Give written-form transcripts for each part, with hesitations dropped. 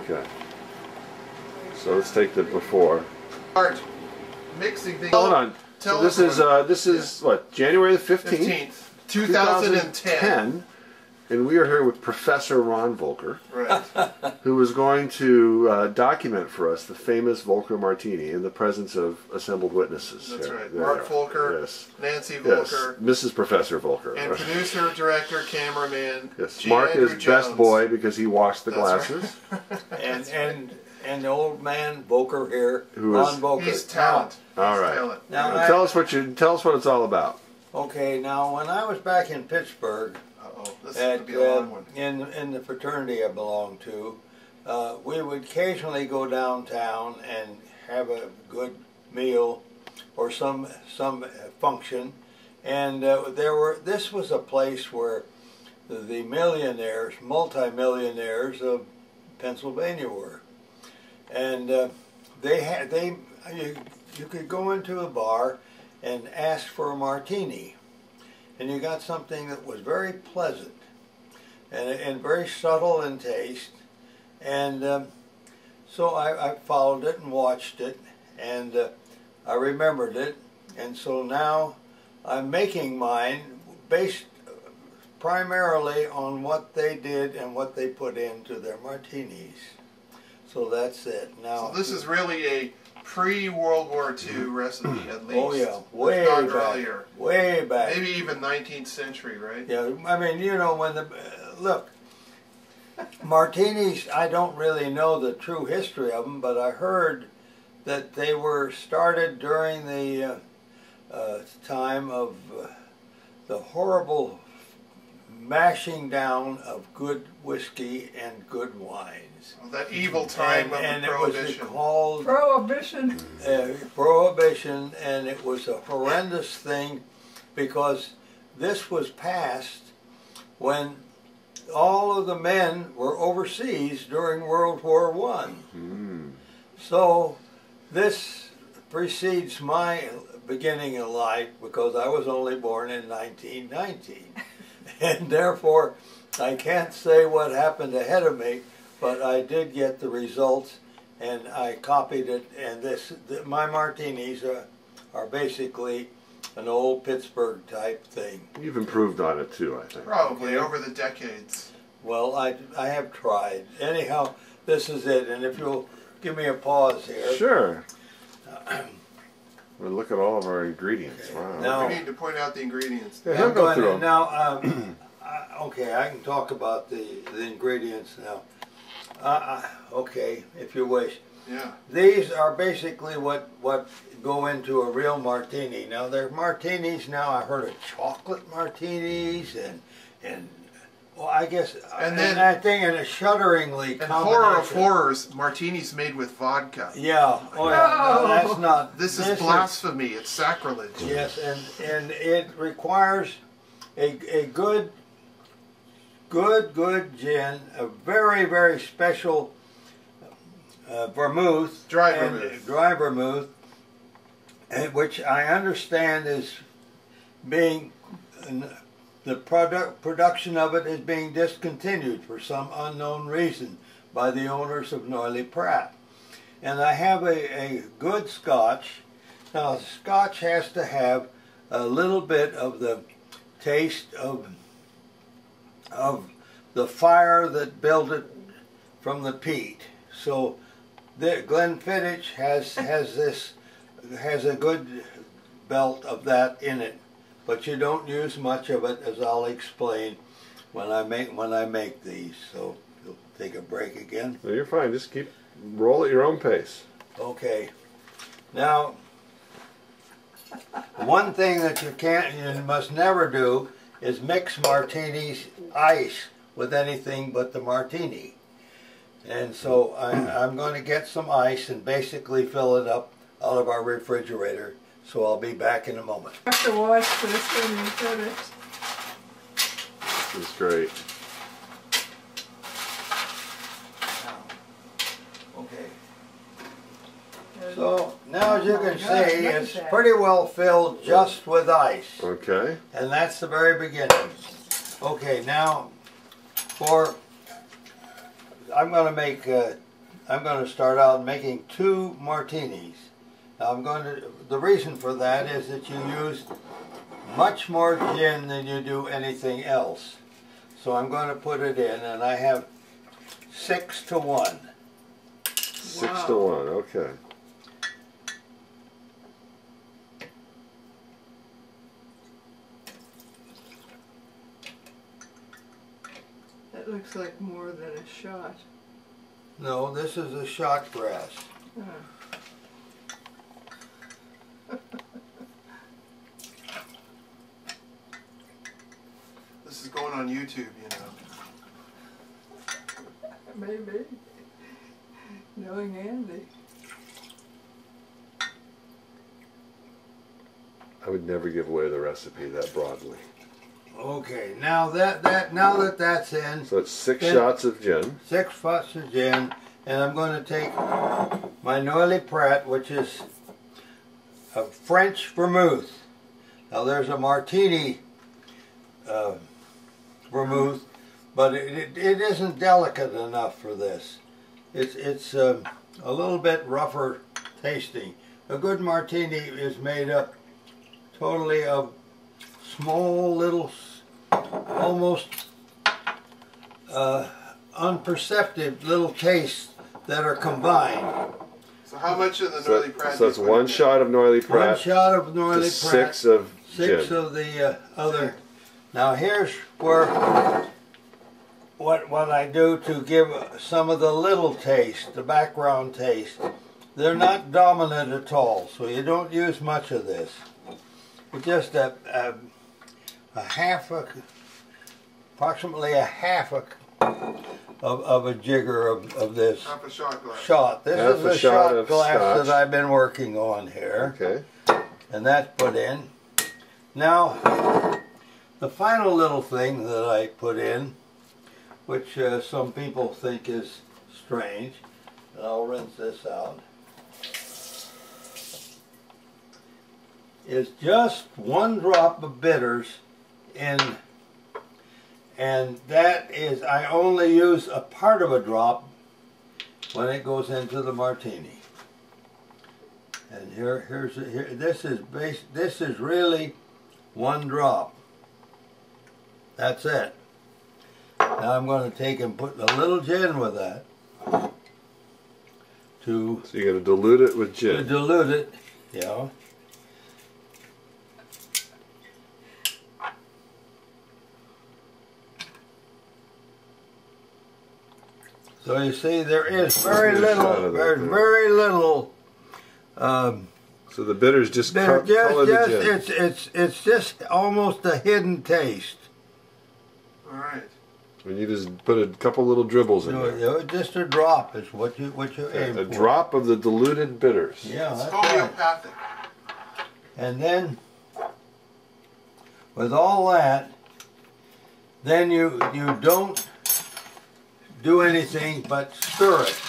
Okay. So let's take the before. Art mixing things. Hold on. So this is what, January the 15th, 2010. And we are here with Professor Ron Voelker, Right. who is going to document for us the famous Voelker Martini in the presence of assembled witnesses. That's right. There Mark Voelker, yes. Nancy Voelker, yes. Mrs. Professor Voelker. and right. producer, director, cameraman. Yes. G. Mark Andrew is Jones. best boy because he washed the That's glasses. Right. and the old man Voelker here, Who Ron is- Voelker. He's talent. All right. Talent. Now, Tell us what it's all about. Okay, now when I was back in Pittsburgh, This is going to be a long one. in the fraternity I belonged to, we would occasionally go downtown and have a good meal or some function, and this was a place where the millionaires, multi-millionaires of Pennsylvania were, and you could go into a bar and ask for a martini, and you got something that was very pleasant and very subtle in taste, and so I followed it and watched it, and I remembered it, and so now I'm making mine based primarily on what they did and what they put into their martinis. So that's it. Now, So this is really a pre-World War II recipe, at least. oh yeah, way if not back, earlier. way back. Maybe even 19th century, right? Yeah, I mean, you know, when look, martinis, I don't really know the true history of them, but I heard that they were started during the time of the horrible mashing down of good whiskey and good wines. Well, that evil time and of Prohibition. it was called Prohibition. Prohibition, and it was a horrendous thing because this was passed when all of the men were overseas during World War I. So this precedes my beginning in life because I was only born in 1919. And therefore, I can't say what happened ahead of me, but I did get the results, and I copied it. And my martinis are basically an old Pittsburgh type thing. You've improved on it too, I think. Probably over the decades. Well, I have tried. Anyhow, this is it. And if you'll give me a pause here. Sure. Well, look at all of our ingredients. Wow. Now, We need to point out the ingredients. Yeah, he'll go through them. Now, okay, I can talk about the ingredients now. Okay, if you wish. Yeah. These are basically what go into a real martini. Now, they're martinis now. I heard of chocolate martinis and well, I guess, and I think in a shudderingly And combination. horror of horrors, martinis made with vodka. Yeah, oh yeah, no, that's not. This is blasphemy. It's sacrilege. Yes, and it requires a good gin, a very special vermouth, Dry vermouth, which I understand is being the production of it is being discontinued for some unknown reason by the owners of Noilly Pratt. And I have a good Scotch. Now, Scotch has to have a little bit of the taste of the fire that built it from the peat. So the Glenfiddich has a good belt of that in it, but you don't use much of it, as I'll explain when I make these. So you'll take a break again. No, you're fine. Just roll at your own pace. Okay. Now, one thing that you must never do is mix martinis ice with anything but the martini. And so I'm going to get some ice and basically fill it up out of our refrigerator. So I'll be back in a moment. I have to watch this when you finish. This is great. Okay. So now, as you can see, it's pretty well filled just with ice. Okay. And that's the very beginning. Okay, now I'm going to make I'm going to start out making 2 martinis. Now the reason for that is that you use much more gin than you do anything else. So I'm going to put it in, and I have 6 to 1. 6 to 1, okay. That looks like more than a shot. No, this is a shot glass. This is going on YouTube, you know. Maybe. Knowing Andy. I would never give away the recipe that broadly. Okay, now that that's in, So it's 6 shots of gin. 6 shots of gin, and I'm going to take my Noilly Prat, which is a French vermouth. Now there's a martini vermouth, but it isn't delicate enough for this. It's a little bit rougher tasting. A good martini is made up totally of small little, almost unperceptive little tastes that are combined. So how much of the Noilly Prat? So it's 1 shot of Noilly Prat. 1 shot of Noilly Prat. 6 of 6 gin. of the other. Now here's where what I do to give some of the little taste, the background taste. They're not dominant at all, so you don't use much of this. It's just approximately a half of a jigger of this Half a shot glass. shot. This Half is a a shot shot of glass scotch. that I've been working on here. Okay. And that's put in. Now, the final little thing that I put in, which some people think is strange, and I'll rinse this out, is just 1 drop of bitters in, and that is, I only use a part of a drop when it goes into the martini. And this is really 1 drop. That's it. Now I'm going to take and put a little gin with that to So you're going to dilute it with gin. dilute it, you know. So you see, there is very little. There's very little. So the bitters just They're color the gin. it's just almost a hidden taste. All right. And you just put a couple little dribbles in there. Just a drop is what you aim A for. drop of the diluted bitters. Yeah, It's that's right. homeopathic. And then, with all that, then you don't do anything but stir it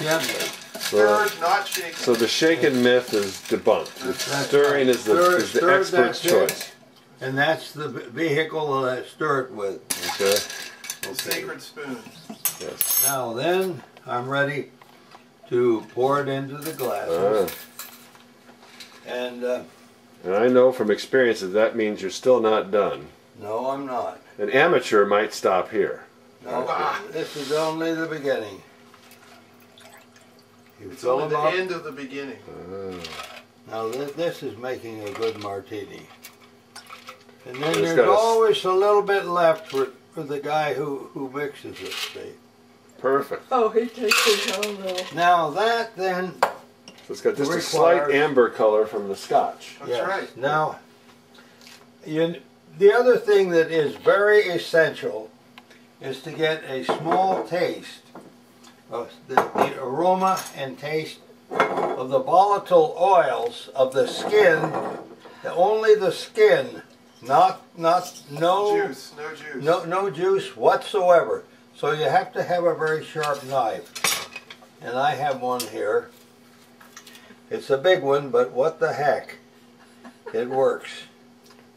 gently. Stirred, not shaken. So the shaken myth is debunked. That's Stirring right. is the Stirred, expert's that's it. choice. And that's the vehicle that I stir it with. Okay. The sacred spoon. Yes. Now then, I'm ready to pour it into the glasses. And And I know from experience that means you're still not done. no, I'm not. An amateur might stop here. No, this is only the beginning. You It's fill only them the up. end of the beginning. Now this is making a good martini. And then It's there's got a always a little bit left for the guy who mixes it, see. Perfect. Oh, he takes his own little. Now that then, So it's got just a Requires- slight amber color from the scotch. That's yes. right. Now, the other thing that is very essential is to get a small taste of the aroma and taste of the volatile oils of the skin, only the skin, no Juice, no juice. no juice whatsoever. So you have to have a very sharp knife, and I have one here. It's a big one, but what the heck, it works.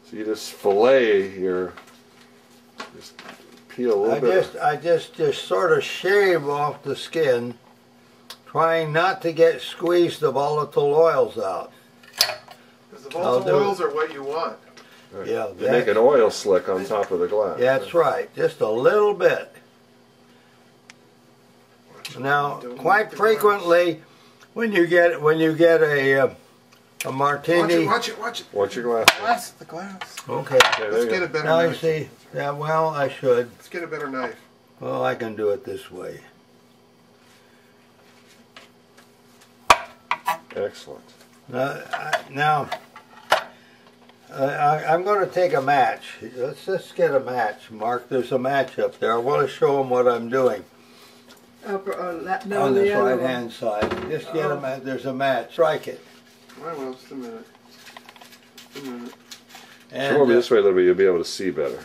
So you just fillet your, just peel a little bit. I just sort of shave off the skin trying not to squeeze the volatile oils out. Because the volatile oils are what you want. Right. Yeah, You make an oil slick on top of the glass. That's right, just a little bit. Now, quite frequently, when you get a martini. Watch it. Watch your glass. The glass. Okay. Let's get a better Now you knife. see. Yeah. Well, I should. Let's get a better knife. Well, I can do it this way. Excellent. I'm going to take a match. Let's just get a match, Mark. There's a match up there. I want to show them what I'm doing. On this right-hand side. Just get a match. There's a match. Strike it. Well, just a minute. And, Come over this way a little bit. You'll be able to see better.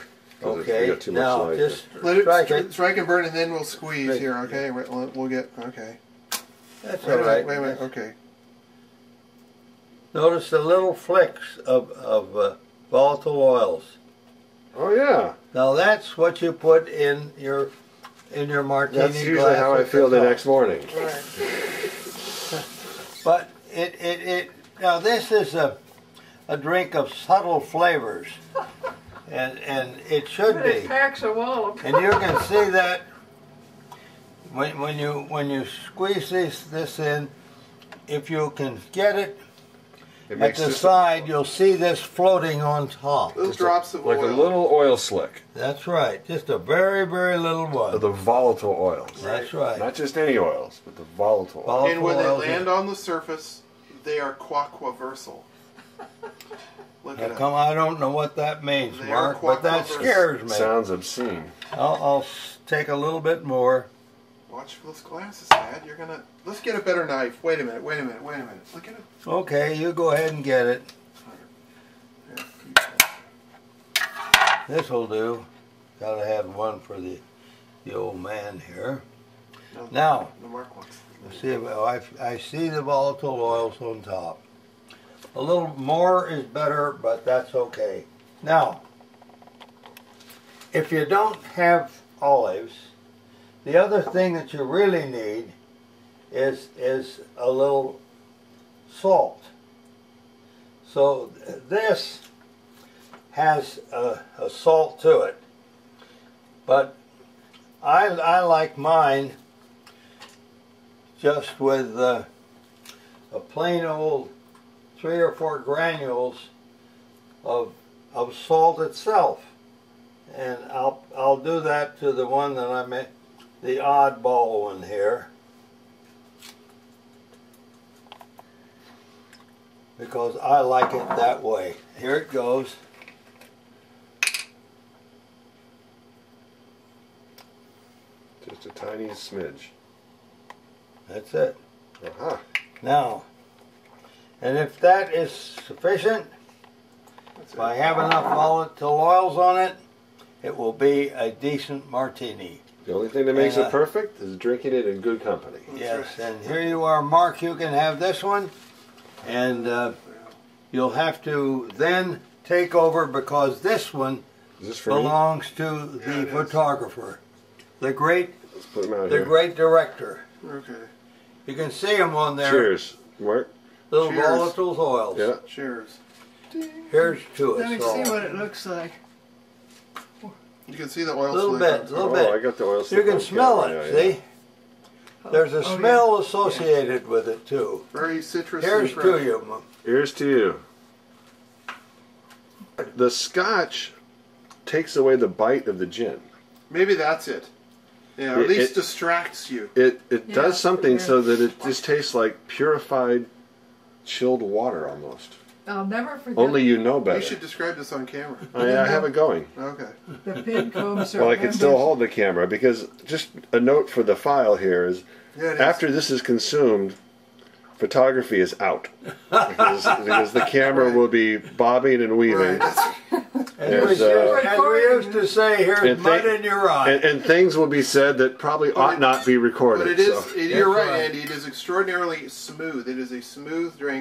Okay. We got too much Now, light just Let strike it it. strike and burn, and then we'll squeeze Right. here. Okay. We'll get. Okay. That's Wait all a right. minute. Wait a minute. Okay. Notice the little flicks of volatile oils. Oh yeah. Now that's what you put in your martini glass. That's usually how I feel the next morning. Right. But now this is a drink of subtle flavors, and it should But it be. packs a wallop. And you can see that when you squeeze this in, if you can get it It at makes the just side, you'll see this floating on top. Little drops of like oil. a little oil slick That's right, just a very, very little of one. the volatile oils. That's right. Not just any oils, but the volatile oils. Volatile And when they oils. land on the surface, they are quaquaversal. Look Now, at it. come, I don't know what that means, They are Mark, but that quaquaversal. scares me. Sounds obscene. I'll take a little bit more. Watch for those glasses, Dad. You're gonna. Let's get a better knife. Wait a minute. Look at it. Okay, you go ahead and get it. This will do. Gotta have one for the old man here. Now, the Mark wants. see, I see the volatile oils on top. A little more is better, but that's okay. Now, if you don't have olives, the other thing that you really need is a little salt. So this has a salt to it, but I like mine just with a plain old 3 or 4 granules of salt itself, and I'll do that to the one that I made, the oddball one here, because I like it that way. Here it goes. Just a tiny smidge. That's it. Aha. Now, and if that is sufficient, if I have enough volatile oils on it, it will be a decent martini. The only thing that makes And, it perfect is drinking it in good company. Yes, and here you are, Mark. You can have this one, and you'll have to then take over, because this one Is this for me? belongs to the photographer, the great Let's put them out here. great director. Okay. You can see him on there. Cheers, Mark. Little Cheers. volatile oils. Yeah. Cheers. Here's to Let me us see all. what it looks like. You can see the oil. Little slick on bit, top. little Oh, I bit. got the oil You slick can on smell camera. it. Yeah, See, there's a Oh, smell associated with it too. Very citrusy. Here's fresh. to you. Here's to you. The Scotch takes away the bite of the gin. Maybe that's it. Yeah, or It- at least it- distracts you. It Yeah, does something yeah. so that it just tastes like purified, chilled water almost. I'll never forget Only you know better. You should describe this on camera. I have it going. Okay. the pin combs. Well, I can still hold the camera, because just a note for the file here is, Yeah, it is. after this is consumed, photography is out. because the camera will be bobbing and weaving. Right. There's, As we used to say, here's And mud thi- in your eye. and things will be said that probably ought not be recorded. But it is. so. You're That's right, right. Andy. It is extraordinarily smooth. It is a smooth drink.